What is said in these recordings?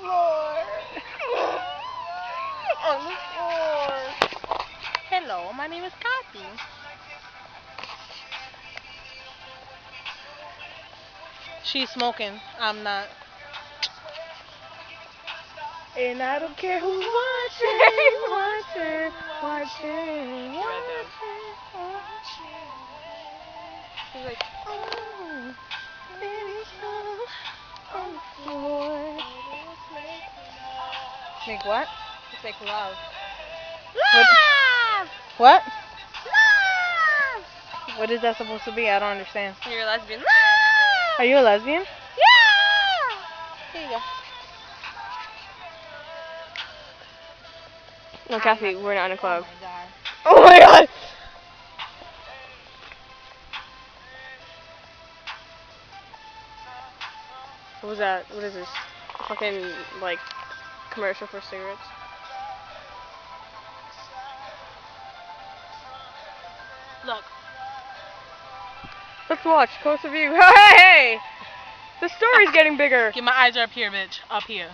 floor. On the floor. Hello, my name is Kathy. She's smoking. I'm not. And I don't care who's watching, watching. She's like, oh, baby, so on the floor. Make what? Let's make love. Love! What? Love! What is that supposed to be? I don't understand. You're a lesbian. Love! Are you a lesbian? Yeah! Here you go. No, Kathy, we're not in a club. Oh my god. Oh my god! What was that? What is this? Fucking, like, commercial for cigarettes? Look. Let's watch. Closer view. Hey! The story's getting bigger. Get my eyes are up here, bitch. Up here.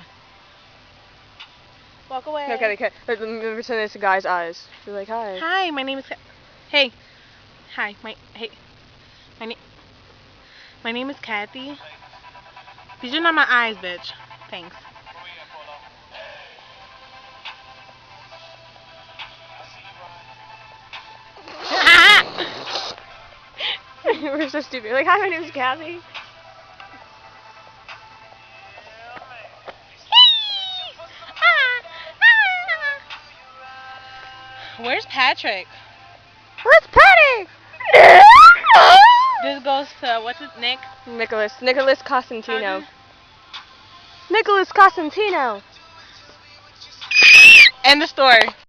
Walk away. No, Kathy, let me pretend it's a guy's eyes. Be like, hi. Hi, my name is. Hey. Hi, my name is Kathy. These are not my eyes, bitch. Thanks. We're so stupid. Like, hi, my name is Kathy. Where's Patrick? Where's Patty? This goes to what's his Nick? Nicholas Costantino. Nicholas Costantino. End the story.